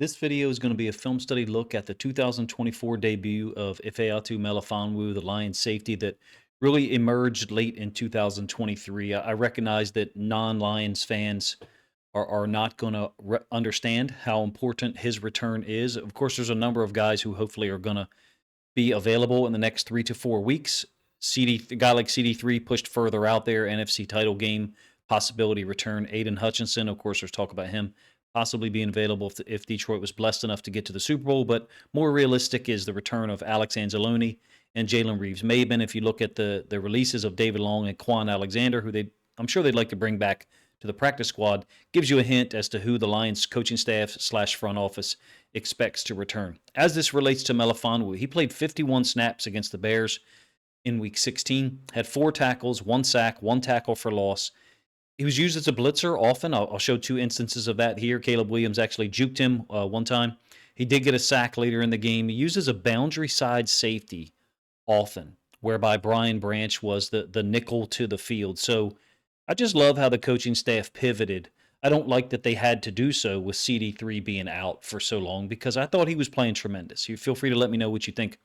This video is going to be a film study look at the 2024 debut of Ifeatu Melifonwu, the Lions safety that really emerged late in 2023. I recognize that non-Lions fans are not going to understand how important his return is. Of course, there's a number of guys who hopefully are going to be available in the next 3 to 4 weeks. A guy like CD3 pushed further out there, NFC title game possibility return. Aiden Hutchinson, of course, there's talk about him possibly being available if Detroit was blessed enough to get to the Super Bowl. But more realistic is the return of Alex Anzalone and Jalen Reeves-Maybin. If you look at the releases of David Long and Quan Alexander, who I'm sure they'd like to bring back to the practice squad, gives you a hint as to who the Lions coaching staff / front office expects to return. As this relates to Melifonwu, he played 51 snaps against the Bears in Week 16, had 4 tackles, 1 sack, 1 tackle for loss. He was used as a blitzer often. I'll show 2 instances of that here. Caleb Williams actually juked him one time. He did get a sack later in the game. He used as a boundary side safety often, whereby Brian Branch was the nickel to the field. So I just love how the coaching staff pivoted. I don't like that they had to do so with CD3 being out for so long because I thought he was playing tremendous. You feel free to let me know what you think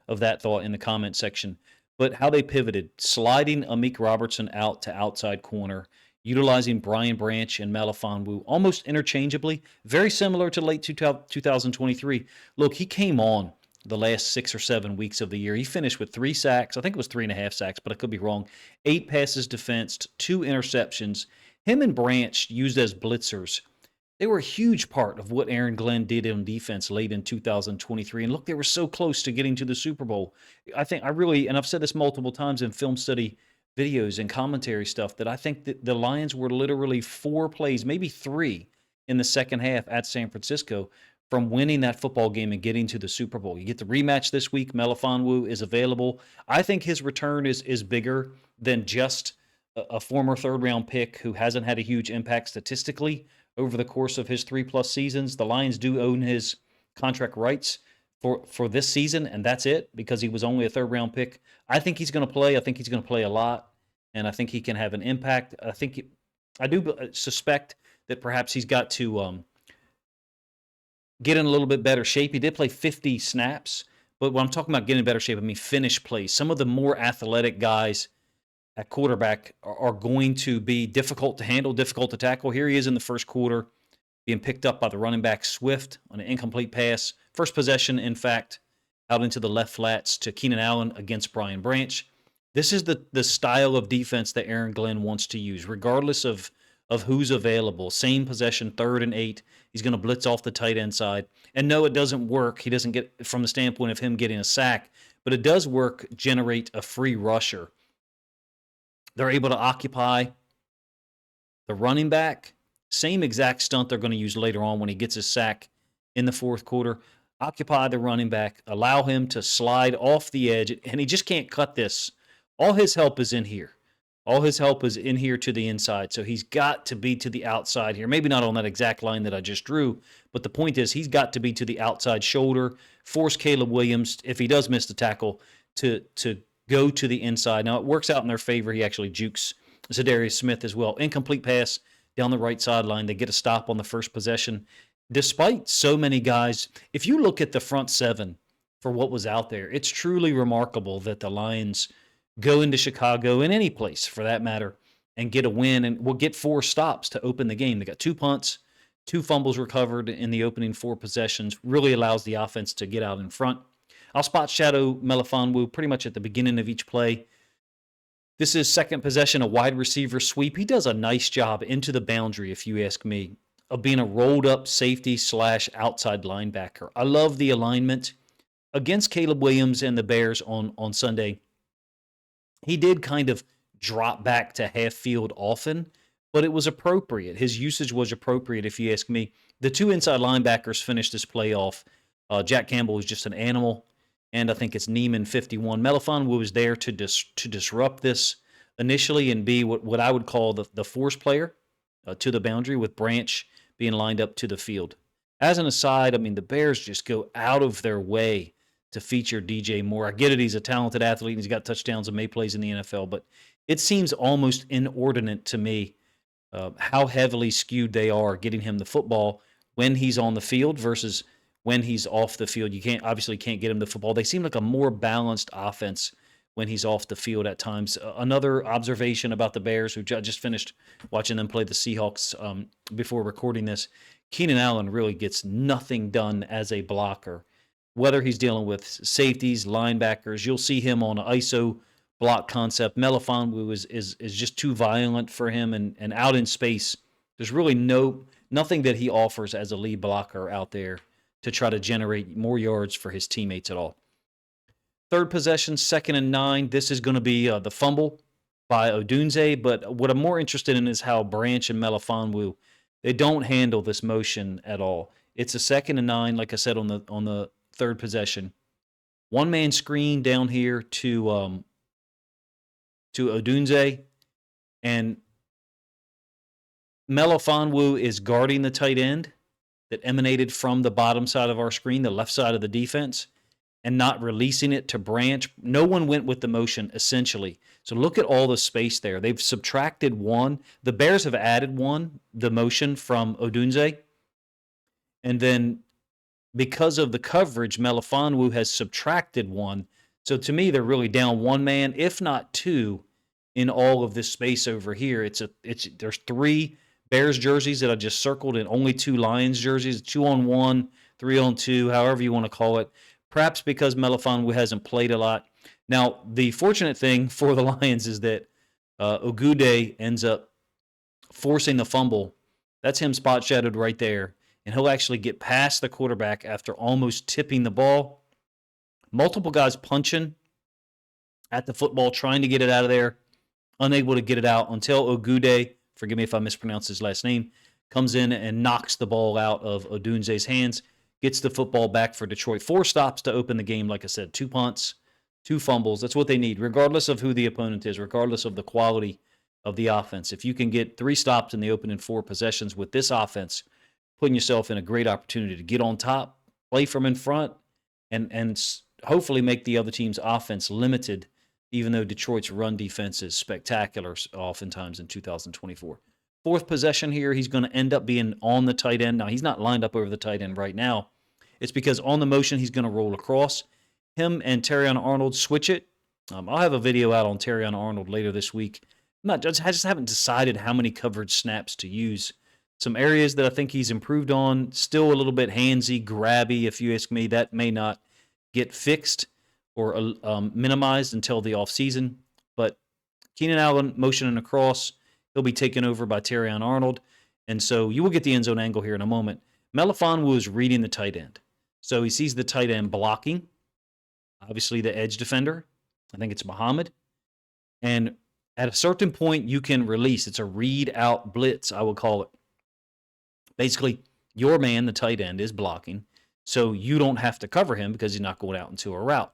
of that thought in the comment section. But how they pivoted, sliding Amik Robertson out to outside corner, utilizing Brian Branch and Melifonwu almost interchangeably, very similar to late 2023. Look, he came on the last 6 or 7 weeks of the year. He finished with 3 sacks. I think it was 3.5 sacks, but I could be wrong. 8 passes defensed, 2 interceptions. Him and Branch used as blitzers. They were a huge part of what Aaron Glenn did on defense late in 2023. And look, they were so close to getting to the Super Bowl. And I've said this multiple times in film study videos and commentary stuff, that I think that the Lions were literally 4 plays, maybe 3 in the second half at San Francisco from winning that football game and getting to the Super Bowl. You get the rematch this week. Melifonwu is available. I think his return is bigger than just a former third-round pick who hasn't had a huge impact statistically over the course of his 3+ seasons. The Lions do own his contract rights for this season, and that's it because he was only a third-round pick. I think he's going to play. I think he's going to play a lot, and I think he can have an impact. I do suspect that perhaps he's got to get in a little bit better shape. He did play 50 snaps, but when I'm talking about getting in better shape, I mean finish plays. Some of the more athletic guys at quarterback are going to be difficult to handle, difficult to tackle. Here he is in the first quarter, being picked up by the running back Swift on an incomplete pass. First possession, in fact, out into the left flats to Keenan Allen against Brian Branch. This is the style of defense that Aaron Glenn wants to use, regardless of who's available. Same possession, 3rd and 8. He's going to blitz off the tight end side. And no, it doesn't work. He doesn't get from the standpoint of him getting a sack, but it does work, generate a free rusher. They're able to occupy the running back. Same exact stunt they're going to use later on when he gets his sack in the fourth quarter. Occupy the running back, allow him to slide off the edge, and he just can't cut this. All his help is in here. All his help is in here to the inside, so he's got to be to the outside here. Maybe not on that exact line that I just drew, but the point is he's got to be to the outside shoulder, force Caleb Williams, if he does miss the tackle, to go to the inside. Now, it works out in their favor. He actually jukes Zadarius Smith as well. Incomplete pass down the right sideline. They get a stop on the first possession. Despite so many guys, if you look at the front 7 for what was out there, it's truly remarkable that the Lions go into Chicago, in any place for that matter, and get a win, and will get 4 stops to open the game. They got 2 punts, 2 fumbles recovered in the opening 4 possessions. Really allows the offense to get out in front. I'll spot shadow Melifonwu pretty much at the beginning of each play. This is second possession, a wide receiver sweep. He does a nice job into the boundary, if you ask me, of being a rolled-up safety / outside linebacker. I love the alignment. Against Caleb Williams and the Bears on Sunday, he did kind of drop back to half field often, but it was appropriate. His usage was appropriate, if you ask me. The 2 inside linebackers finished this play off. Jack Campbell was just an animal, and I think it's Neiman 51. Melifonwu was there to disrupt this initially and be what I would call the force player to the boundary, with Branch being lined up to the field. As an aside, I mean, the Bears just go out of their way to feature DJ Moore. I get it, he's a talented athlete and he's got touchdowns and made plays in the NFL, but it seems almost inordinate to me how heavily skewed they are getting him the football when he's on the field versus when he's off the field. You can't get him the football. They seem like a more balanced offense when he's off the field at times. Another observation about the Bears, who just finished watching them play the Seahawks before recording this, Keenan Allen really gets nothing done as a blocker. Whether he's dealing with safeties, linebackers, you'll see him on an ISO block concept. Melifonwu is just too violent for him, and out in space, there's really nothing that he offers as a lead blocker out there to try to generate more yards for his teammates at all. Third possession, 2nd and 9. This is going to be the fumble by Odunze, but what I'm more interested in is how Branch and Melifonwu, they don't handle this motion at all. It's a 2nd and 9, like I said, on the third possession. One-man screen down here to Odunze, and Melifonwu is guarding the tight end that emanated from the bottom side of our screen, the left side of the defense, and not releasing it to Branch. No one went with the motion, essentially. So look at all the space there. They've subtracted one. The Bears have added one, the motion from Odunze. And then because of the coverage, Melifonwu has subtracted one. So to me, they're really down one man, if not two, in all of this space over here. There's 3 Bears jerseys that I just circled and only 2 Lions jerseys, 2 on 1, 3 on 2, however you want to call it. Perhaps because Melifonwu hasn't played a lot. Now, the fortunate thing for the Lions is that Ogude ends up forcing the fumble. That's him spot shadowed right there. And he'll actually get past the quarterback after almost tipping the ball. Multiple guys punching at the football, trying to get it out of there. Unable to get it out until Ogude, forgive me if I mispronounce his last name, comes in and knocks the ball out of Odunze's hands. Gets the football back for Detroit. 4 stops to open the game, like I said. 2 punts, 2 fumbles. That's what they need, regardless of who the opponent is, regardless of the quality of the offense. If you can get 3 stops in the opening 4 possessions with this offense, putting yourself in a great opportunity to get on top, play from in front, and hopefully make the other team's offense limited, even though Detroit's run defense is spectacular oftentimes in 2024. 4th possession here, he's going to end up being on the tight end. Now, he's not lined up over the tight end right now. It's because on the motion, he's going to roll across. Him and Terrion Arnold switch it. I'll have a video out on Terrion Arnold later this week. I just haven't decided how many coverage snaps to use. Some areas that I think he's improved on, still a little bit handsy, grabby, if you ask me. That may not get fixed or minimized until the offseason. But Keenan Allen motioning across. He'll be taken over by Terrion Arnold. And so you will get the end zone angle here in a moment. Melifonwu is reading the tight end. So he sees the tight end blocking. Obviously the edge defender. I think it's Muhammad. And at a certain point, you can release. It's a read out blitz, I would call it. Basically, your man, the tight end, is blocking. So you don't have to cover him because he's not going out into a route.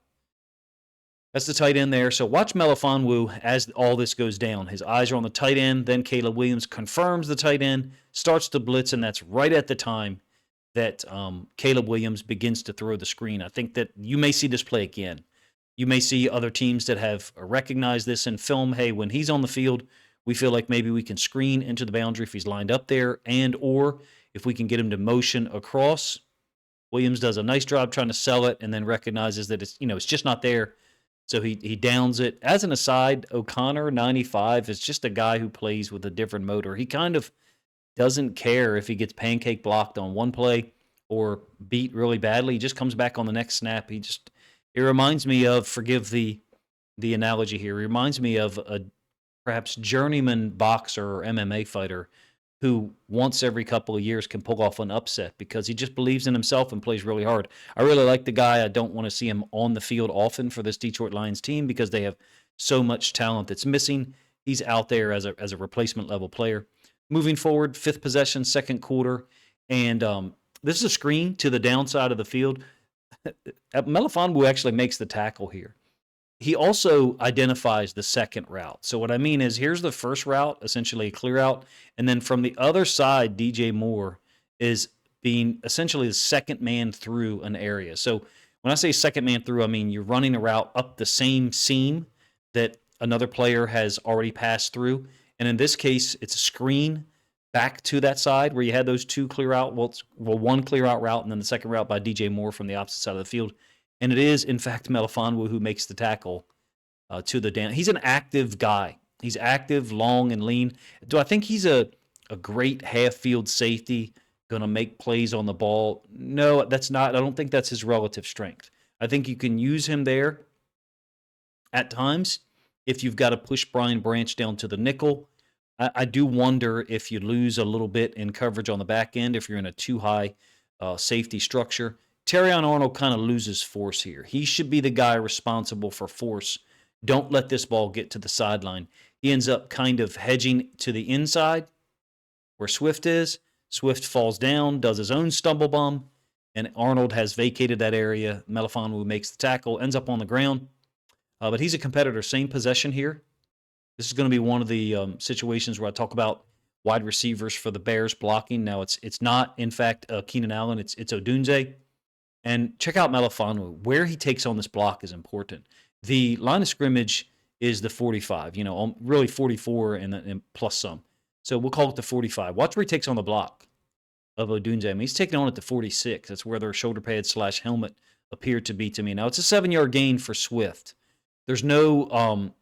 That's the tight end there. So watch Melifonwu as all this goes down. His eyes are on the tight end. Then Caleb Williams confirms the tight end, starts to blitz, and that's right at the time that Caleb Williams begins to throw the screen. I think that you may see this play again. You may see other teams that have recognized this in film. Hey, when he's on the field, we feel like maybe we can screen into the boundary if he's lined up there, and or if we can get him to motion across. Williams does a nice job trying to sell it and then recognizes that it's just not there. So he downs it. As an aside, O'Connor, 95, is just a guy who plays with a different motor. He kind of doesn't care if he gets pancake blocked on one play or beat really badly. He just comes back on the next snap. It reminds me of, forgive the analogy here, it reminds me of a perhaps journeyman boxer or MMA fighter who once every couple of years can pull off an upset because he just believes in himself and plays really hard. I really like the guy. I don't want to see him on the field often for this Detroit Lions team because they have so much talent that's missing. He's out there as a replacement level player. Moving forward, 5th possession, 2nd quarter, and this is a screen to the downside of the field. Melifonwu actually makes the tackle here. He also identifies the second route. So what I mean is here's the first route, essentially a clear out, and then from the other side, DJ Moore is being essentially the second man through an area. So when I say second man through, I mean you're running a route up the same seam that another player has already passed through. And in this case, it's a screen back to that side where you had those two clear out, one clear out route and then the second route by DJ Moore from the opposite side of the field. And it is, in fact, Melifonwu who makes the tackle to the down. He's an active guy. He's active, long, and lean. Do I think he's a great half-field safety, going to make plays on the ball? No, that's not. I don't think that's his relative strength. I think you can use him there at times if you've got to push Brian Branch down to the nickel. I do wonder if you lose a little bit in coverage on the back end, if you're in a too high safety structure. Terrion Arnold kind of loses force here. He should be the guy responsible for force. Don't let this ball get to the sideline. He ends up kind of hedging to the inside where Swift is. Swift falls down, does his own stumble bum, and Arnold has vacated that area. Melifonwu makes the tackle, ends up on the ground. But he's a competitor. Same possession here. This is going to be one of the situations where I talk about wide receivers for the Bears blocking. Now, it's not, in fact, Keenan Allen. It's Odunze. And check out Melifonwu. Where he takes on this block is important. The line of scrimmage is the 45, really 44 and plus some. So we'll call it the 45. Watch where he takes on the block of Odunze. I mean, he's taking on at the 46. That's where their shoulder pad / helmet appeared to be to me. Now, it's a 7-yard gain for Swift. There's no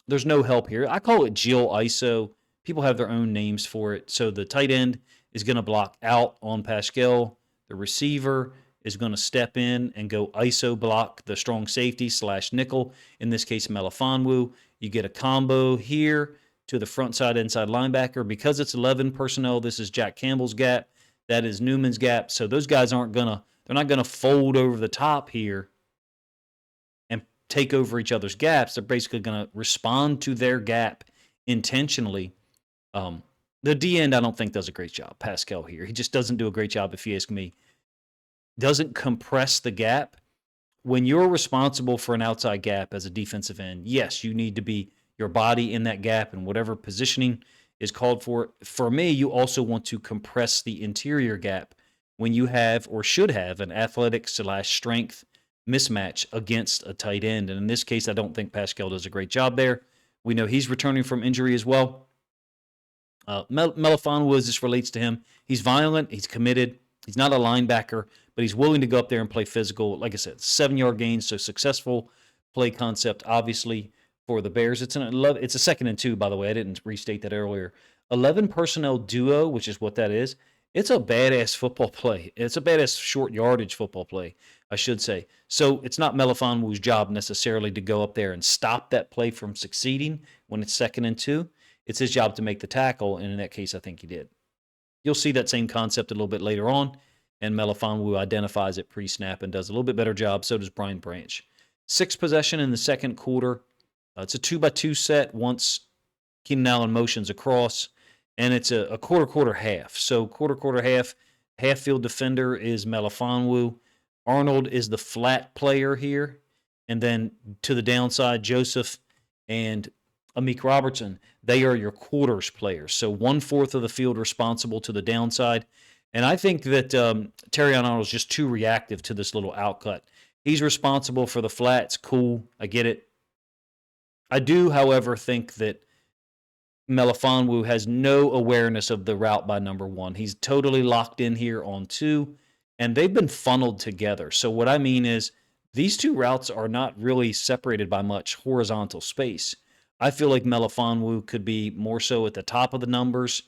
help here. I call it Jill ISO. People have their own names for it. So the tight end is going to block out on Pascal. The receiver is going to step in and go ISO block the strong safety / nickel. In this case, Melifonwu. You get a combo here to the front side inside linebacker. Because it's 11 personnel, this is Jack Campbell's gap. That is Newman's gap. So those guys they're not going to fold over the top here and take over each other's gaps. They're basically going to respond to their gap intentionally. The D end, I don't think, does a great job. Pascal here. He just doesn't do a great job, if you ask me. Doesn't compress the gap. When you're responsible for an outside gap as a defensive end, yes, you need to be your body in that gap and whatever positioning is called for. For me, you also want to compress the interior gap when you have or should have an athletic / strength mismatch against a tight end. And in this case, I don't think Pascal does a great job there. We know he's returning from injury as well. Melifonwu, as this relates to him, he's violent, he's committed, he's not a linebacker, but he's willing to go up there and play physical. Like I said, 7-yard gain, so successful play concept, obviously, for the Bears. It's a 2nd and 2, by the way. I didn't restate that earlier. 11 personnel duo, which is what that is. It's a badass football play. It's a badass short yardage football play, I should say. So it's not Melifonwu's job necessarily to go up there and stop that play from succeeding when it's 2nd and 2. It's his job to make the tackle, and in that case, I think he did. You'll see that same concept a little bit later on, and Melifonwu identifies it pre-snap and does a little bit better job. So does Brian Branch. 6th possession in the second quarter. It's a 2-by-2 set once Keenan Allen motions across, and it's a quarter half. So quarter half, half-field defender is Melifonwu. Arnold is the flat player here, and then to the downside, Joseph and Amik Robertson, they are your quarters players. So 1/4 of the field responsible to the downside. And I think that Terrion Arnold is just too reactive to this little outcut. He's responsible for the flats. Cool. I get it. I do, however, think that Melifonwu has no awareness of the route by number 1. He's totally locked in here on 2, and they've been funneled together. So what I mean is these two routes are not really separated by much horizontal space. I feel like Melifonwu could be more so at the top of the numbers.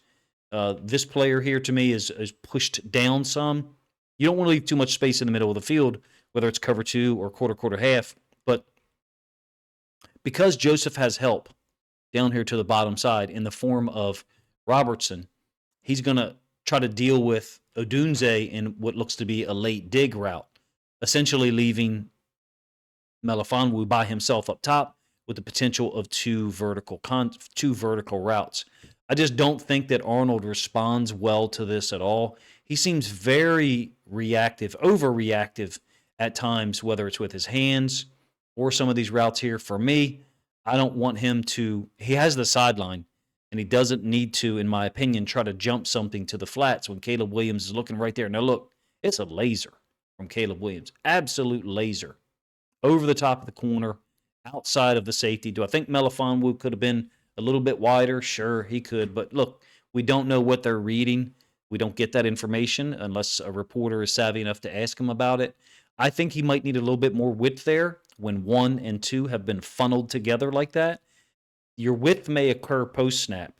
This player here, to me, is pushed down some. You don't want to leave too much space in the middle of the field, whether it's cover 2 or quarter half. But because Joseph has help down here to the bottom side in the form of Robertson, he's going to try to deal with Odunze in what looks to be a late dig route, essentially leaving Melifonwu by himself up top with the potential of two vertical routes. I just don't think that Arnold responds well to this at all. He seems very reactive, overreactive at times, whether it's with his hands or some of these routes here. For me, I don't want him to. He has the sideline, and he doesn't need to, in my opinion, try to jump something to the flats when Caleb Williams is looking right there. Now, look, it's a laser from Caleb Williams. Absolute laser. Over the top of the corner, outside of the safety. Do I think Melifonwu could have been a little bit wider? Sure, he could. But look, We don't know what they're reading. We don't get that information unless a reporter is savvy enough to ask him about it. I think he might need a little bit more width there when 1 and 2 have been funneled together like that. Your width may occur post snap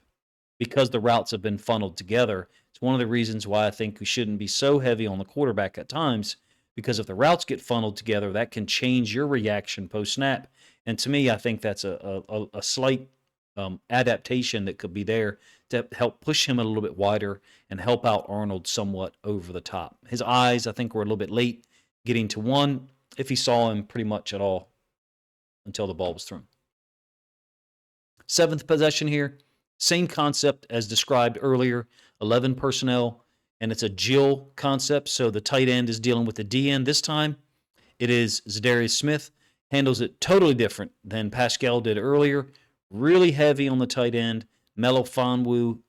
because the routes have been funneled together. It's one of the reasons why I think we shouldn't be so heavy on the quarterback at times, because if the routes get funneled together, that can change your reaction post snap. And to me, I think that's a slight adaptation that could be there to help push him a little bit wider and help out Arnold somewhat over the top. His eyes, I think, were a little bit late getting to 1, if he saw him pretty much at all until the ball was thrown. 7th possession here, same concept as described earlier, 11 personnel, and it's a Jill concept, so the tight end is dealing with the D end. This time, it is Zadarius Smith, handles it totally different than Pascal did earlier, really heavy on the tight end. Melifonwu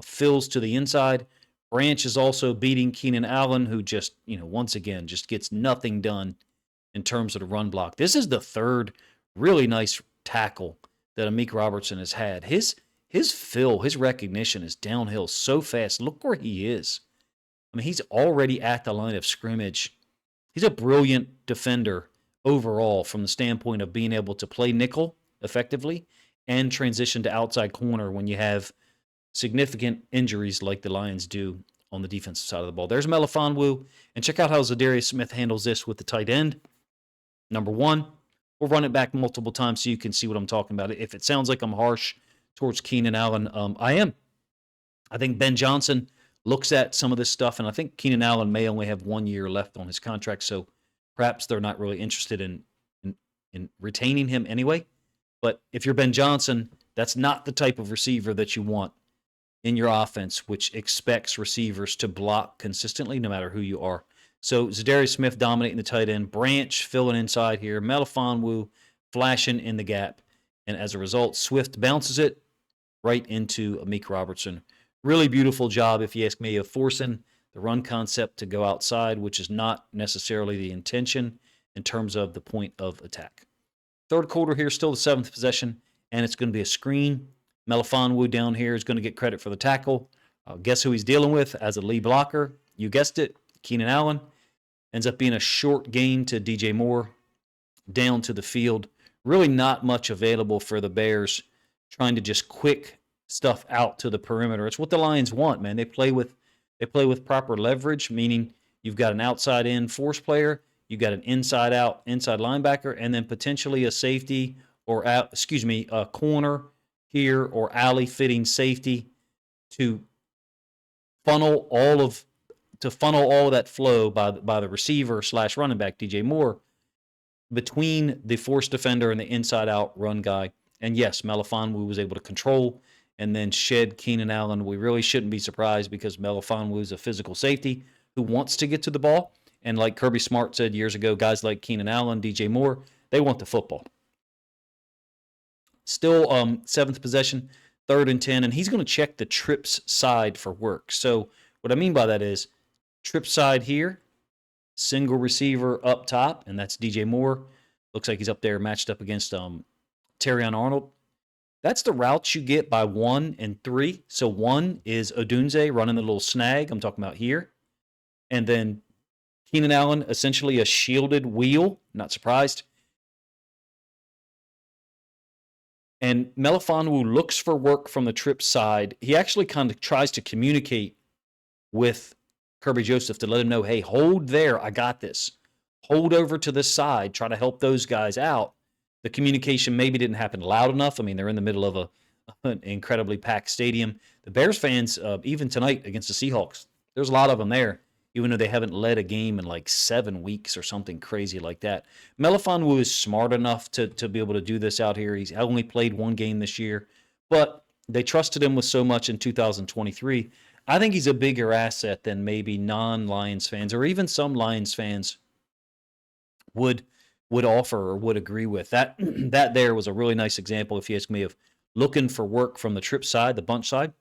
fills to the inside. Branch is also beating Keenan Allen, who just, once again, just gets nothing done in terms of the run block. This is the third really nice tackle that Amik Robertson has had. His recognition is downhill so fast. Look where he is. I mean, he's already at the line of scrimmage. He's a brilliant defender overall from the standpoint of being able to play nickel effectively and transition to outside corner when you have significant injuries like the Lions do on the defensive side of the ball. There's Melifonwu, and check out how Zadarius Smith handles this with the tight end. Number 1, we'll run it back multiple times so you can see what I'm talking about. If it sounds like I'm harsh towards Keenan Allen, I am. I think Ben Johnson looks at some of this stuff, and I think Keenan Allen may only have 1 year left on his contract, so perhaps they're not really interested in retaining him anyway. But if you're Ben Johnson, that's not the type of receiver that you want in your offense, which expects receivers to block consistently no matter who you are. So Zadarius Smith dominating the tight end, Branch filling inside here, Melifonwu flashing in the gap, and as a result, Swift bounces it right into Amik Robertson. Really beautiful job, if you ask me, of forcing the run concept to go outside, which is not necessarily the intention in terms of the point of attack. Third quarter here, still the 7th possession, and it's going to be a screen. Melifonwu down here is going to get credit for the tackle. Guess who he's dealing with as a lead blocker? You guessed it, Keenan Allen. Ends up being a short gain to DJ Moore down to the field. Really not much available for the Bears trying to just quick stuff out to the perimeter. It's what the Lions want, man. They play with proper leverage, meaning you've got an outside in force player, you've got an inside out inside linebacker, and then potentially a safety or a corner here or alley fitting safety to funnel all of that flow by the receiver / running back DJ Moore between the force defender and the inside out run guy. And yes, Melifonwu was able to control and then shed Keenan Allen. We really shouldn't be surprised because Melifonwu is a physical safety who wants to get to the ball. And like Kirby Smart said years ago, guys like Keenan Allen, DJ Moore, they want the football. Still 7th possession, 3rd and 10, and he's going to check the trips side for work. So what I mean by that is trip side here, single receiver up top, and that's DJ Moore. Looks like he's up there matched up against Terrion Arnold. That's the routes you get by 1 and 3. So 1 is Odunze running the little snag I'm talking about here. And then Keenan Allen, essentially a shielded wheel. Not surprised. And Melifonwu looks for work from the trip side. He actually kind of tries to communicate with Kirby Joseph to let him know, hey, hold there. I got this. Hold over to this side. Try to help those guys out. The communication maybe didn't happen loud enough. I mean, they're in the middle of an incredibly packed stadium. The Bears fans, even tonight against the Seahawks, there's a lot of them there, even though they haven't led a game in like 7 weeks or something crazy like that. Melifonwu is smart enough to be able to do this out here. He's only played 1 game this year, but they trusted him with so much in 2023. I think he's a bigger asset than maybe non-Lions fans or even some Lions fans would offer or would agree with. That there was a really nice example, if you ask me, of looking for work from the trip side, the bunch side,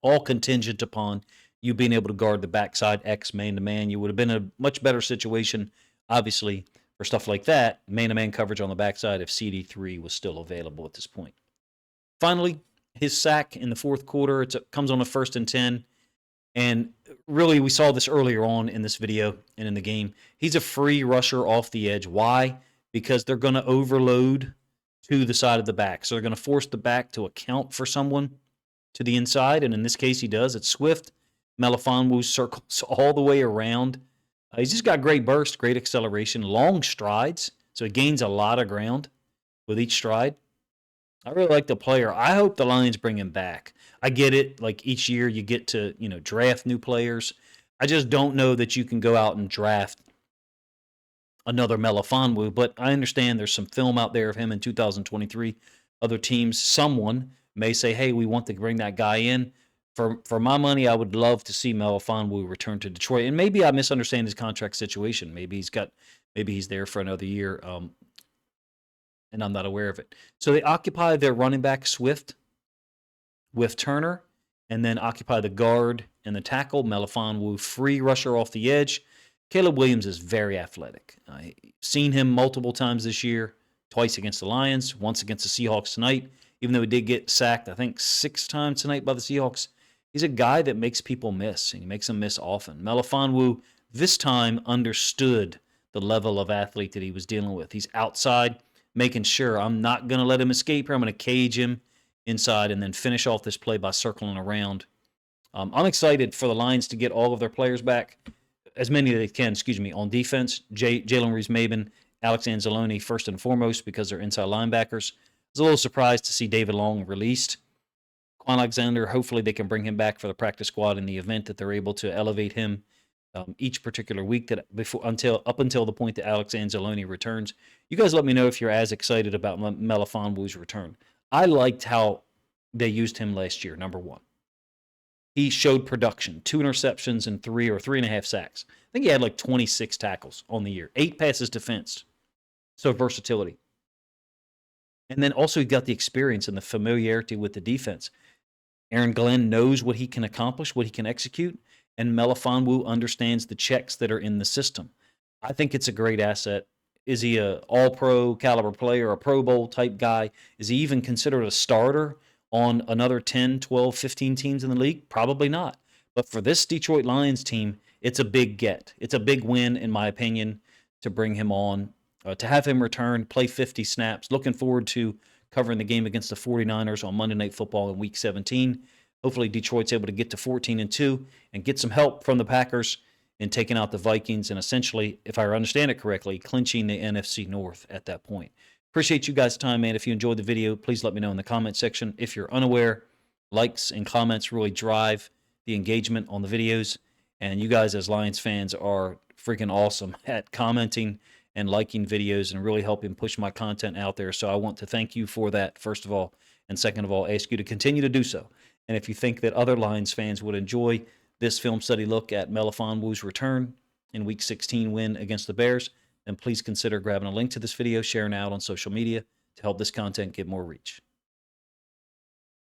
all contingent upon you being able to guard the backside X man-to-man. You would have been in a much better situation, obviously, for stuff like that, man-to-man coverage on the backside if CD3 was still available at this point. Finally, his sack in the fourth quarter, comes on a 1st and 10. And really, we saw this earlier on in this video and in the game. He's a free rusher off the edge. Why? Because they're going to overload to the side of the back. So they're going to force the back to account for someone to the inside. And in this case, he does. It's Swift. Melifonwu circles all the way around. He's just got great burst, great acceleration, long strides. So he gains a lot of ground with each stride. I really like the player. I hope the Lions bring him back. I get it. Like each year you get to, draft new players. I just don't know that you can go out and draft another Melifonwu, but I understand there's some film out there of him in 2023. Other teams, someone may say, hey, we want to bring that guy in. For my money, I would love to see Melifonwu return to Detroit. And maybe I misunderstand his contract situation. Maybe he's there for another year. And I'm not aware of it. So they occupy their running back, Swift, with Turner, and then occupy the guard and the tackle, Melifonwu, free rusher off the edge. Caleb Williams is very athletic. I've seen him multiple times this year, twice against the Lions, once against the Seahawks tonight, even though he did get sacked, I think, 6 times tonight by the Seahawks. He's a guy that makes people miss, and he makes them miss often. Melifonwu, this time, understood the level of athlete that he was dealing with. He's outside, making sure I'm not going to let him escape here. I'm going to cage him inside and then finish off this play by circling around. I'm excited for the Lions to get all of their players back, as many as they can, on defense. Jalen Reeves-Maben, Alex Anzalone first and foremost because they're inside linebackers. I was a little surprised to see David Long released. Quan Alexander, hopefully they can bring him back for the practice squad in the event that they're able to elevate him each particular week up until the point that Alex Anzalone returns. You guys let me know if you're as excited about Melifonwu's return. I liked how they used him last year, number one. He showed production, 2 interceptions and 3 or 3.5 sacks. I think he had like 26 tackles on the year, 8 passes defense. So versatility. And then also he got the experience and the familiarity with the defense. Aaron Glenn knows what he can accomplish, what he can execute, and Melifonwu understands the checks that are in the system. I think it's a great asset. Is he a all-pro caliber player, a Pro Bowl type guy? Is he even considered a starter on another 10, 12, 15 teams in the league? Probably not. But for this Detroit Lions team, it's a big get. It's a big win, in my opinion, to bring him on, to have him return, play 50 snaps. Looking forward to covering the game against the 49ers on Monday Night Football in Week 17. Hopefully Detroit's able to get to 14-2 and get some help from the Packers in taking out the Vikings and essentially, if I understand it correctly, clinching the NFC North at that point. Appreciate you guys' time, man. If you enjoyed the video, please let me know in the comment section. If you're unaware, likes and comments really drive the engagement on the videos. And you guys as Lions fans are freaking awesome at commenting and liking videos and really helping push my content out there. So I want to thank you for that, first of all. And second of all, ask you to continue to do so. And if you think that other Lions fans would enjoy this film study look at Melifonwu's return in Week 16 win against the Bears, then please consider grabbing a link to this video, sharing it out on social media to help this content get more reach.